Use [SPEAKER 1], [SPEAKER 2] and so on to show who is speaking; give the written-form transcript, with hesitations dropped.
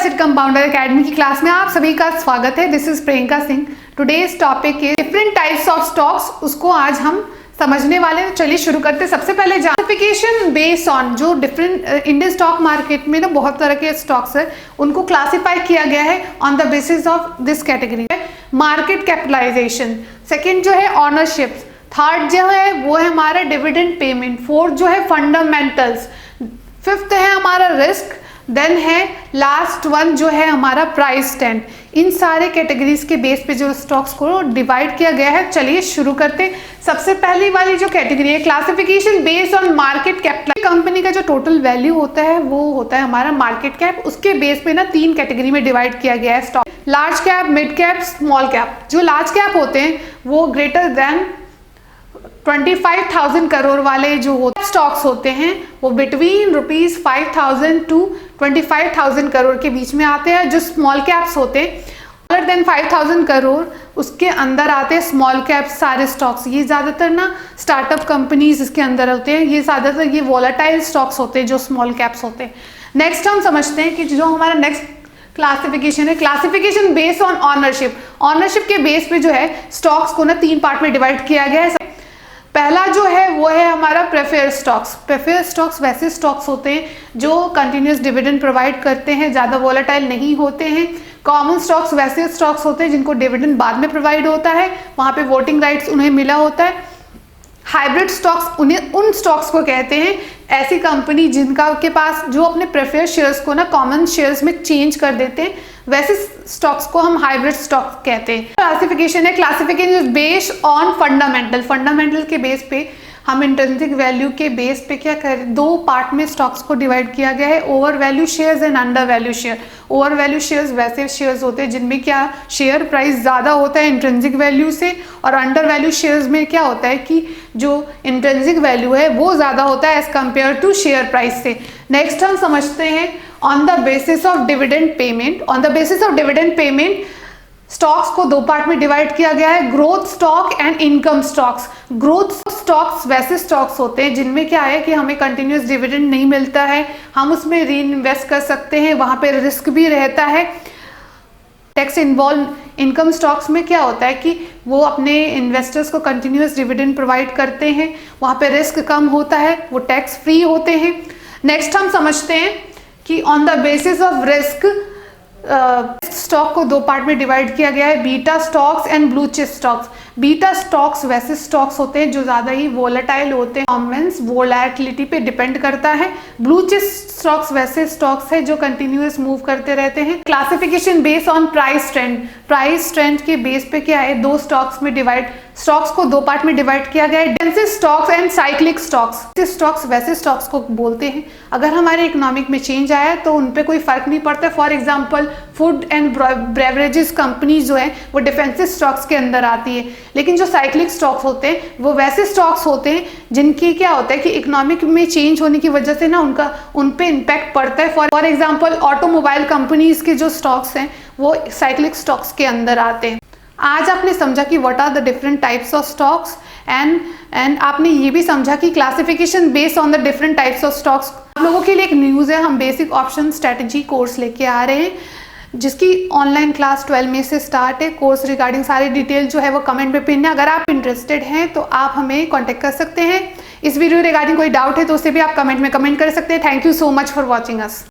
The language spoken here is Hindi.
[SPEAKER 1] एसिड कंपाउंडर एकेडमी की क्लास में आप सभी का स्वागत है। This is Priyanka Singh. Today's topic is different types of stocks. उसको आज हम समझने वाले हैं। चलिए शुरू करते हैं। सबसे पहले क्लासिफिकेशन बेस्ड ऑन जो डिफरेंट इंडियन स्टॉक मार्केट में ना बहुत तरह के स्टॉक्स है, उनको क्लासिफाई किया गया है on the basis of this category. Market capitalisation, second जो है ऑनरशिप, थर्ड जो है वो है हमारा डिविडेंड पेमेंट, फोर्थ जो है फंडामेंटल्स, फिफ्थ है हमारा रिस्क, देन है लास्ट वन जो है हमारा प्राइस स्टैंड। इन सारे कैटेगरीज के बेस पे जो स्टॉक्स को डिवाइड किया गया है। चलिए शुरू करते हैं। सबसे पहली वाली जो कैटेगरी है classification based on market capital. Company का जो टोटल वैल्यू होता है वो होता है हमारा मार्केट कैप। उसके बेस पे ना तीन कैटेगरी में डिवाइड किया गया है stock, large cap, mid cap, small cap. जो लार्ज कैप होते हैं वो ग्रेटर देन 25,000 करोड़ वाले जो होते स्टॉक्स होते हैं वो बिटवीन ₹5,000 to 25,000 करोड़ के बीच में आते हैं। जो स्मॉल कैप्स होते हैं ग्रेटर देन 5,000 करोड़, उसके अंदर आते हैं स्मॉल कैप्स सारे स्टॉक्स। ये ज़्यादातर ना स्टार्टअप कंपनीज इसके अंदर होते हैं। ये ज़्यादातर ये वॉलेटाइल स्टॉक्स होते हैं जो स्मॉल कैप्स होते हैं। नेक्स्ट हम समझते हैं कि जो हमारा नेक्स्ट क्लासिफिकेशन है classification based on ownership. Ownership के बेस पे जो है स्टॉक्स को ना तीन पार्ट में डिवाइड किया गया है। पहला जो है वो है हमारा प्रेफर्ड स्टॉक्स। प्रेफर्ड स्टॉक्स वैसे स्टॉक्स होते हैं जो कंटिन्यूस डिविडेंड प्रोवाइड करते हैं, ज़्यादा वॉलेटाइल नहीं होते हैं। कॉमन स्टॉक्स वैसे स्टॉक्स होते हैं जिनको डिविडेंड बाद में प्रोवाइड होता है, वहाँ पे वोटिंग राइट्स उन्हें मिला होता है। हाइब्रिड स्टॉक्स उन्हें उन स्टॉक्स को कहते हैं ऐसी कंपनी जिनका के पास जो अपने प्रेफर्ड शेयर्स को ना कॉमन शेयर्स में चेंज कर देते हैं, वैसे स्टॉक्स को हम हाइब्रिड स्टॉक्स कहते हैं। क्लासिफिकेशन है classification based on fundamental. Fundamental के बेस पे हम इंट्रिंसिक वैल्यू के बेस पे क्या करें, दो पार्ट में स्टॉक्स को डिवाइड किया गया है, over value shares and under value share. Over value shares वैसे शेयर्स होते हैं जिनमें क्या शेयर प्राइस ज़्यादा होता है इंट्रिंसिक वैल्यू से, और अंडर वैल्यू शेयर्स में क्या होता है कि जो इंट्रिंसिक वैल्यू है वो ज़्यादा होता है as compare to share price से। नेक्स्ट हम समझते हैं on the basis of dividend payment. On the basis of dividend payment stocks को दो पार्ट में डिवाइड किया गया है, growth stock and income stocks. Growth stocks वैसे स्टॉक्स होते हैं जिनमें क्या है कि हमें कंटिन्यूस डिविडेंड नहीं मिलता है, हम उसमें री इन्वेस्ट कर सकते हैं, वहाँ पे रिस्क भी रहता है, टैक्स इन्वॉल्व। इनकम स्टॉक्स में क्या होता है कि वो अपने इन्वेस्टर्स को कंटिन्यूस डिविडेंड प्रोवाइड करते हैं, वहाँ पे रिस्क कम होता है, वो टैक्स फ्री होते हैं। नेक्स्ट हम समझते हैं कि on the basis of risk stock को दो पार्ट में डिवाइड किया गया है, beta stocks and blue chip stocks. Beta stocks वैसे स्टॉक्स होते हैं जो ज़्यादा ही वोलेटाइल होते हैं, परफॉर्मेंस वोलेटिलिटी पे डिपेंड करता है। ब्लू चिप स्टॉक्स वैसे स्टॉक्स है जो कंटिन्यूअस मूव करते रहते हैं। Classification based on price trend. Price trend के बेस पे क्या है, दो स्टॉक्स में स्टॉक्स को दो पार्ट में डिवाइड किया गया है, defensive stocks and cyclic stocks. Stocks वैसे स्टॉक्स को बोलते हैं अगर हमारे इकोनॉमिक में चेंज आया तो उन पे कोई फर्क नहीं पड़ता। For example food and beverages company जो है वो डिफेंसिव स्टॉक्स के अंदर आती है। लेकिन जो साइक्लिक स्टॉक्स होते हैं वो वैसे स्टॉक्स होते हैं जिनकी क्या होता है कि इकोनॉमिक में चेंज होने की वजह से ना उन पे इम्पैक्ट पड़ता है। फॉर एग्जाम्पल ऑटोमोबाइल कंपनीज के जो स्टॉक्स हैं वो साइक्लिक स्टॉक्स के अंदर आते हैं। आज आपने समझा कि what are the different types of stocks and आपने ये भी समझा कि classification based on the different types of stocks. आप लोगों के लिए एक न्यूज़ है, हम बेसिक ऑप्शन स्ट्रेटजी कोर्स लेके आ रहे हैं जिसकी ऑनलाइन क्लास 12 में से स्टार्ट है। कोर्स रिगार्डिंग सारी डिटेल जो है वो कमेंट में पिन है। अगर आप इंटरेस्टेड हैं तो आप हमें कांटेक्ट कर सकते हैं। इस वीडियो रिगार्डिंग कोई डाउट है तो उसे भी आप कमेंट में कमेंट कर सकते हैं। Thank you so much for watching us.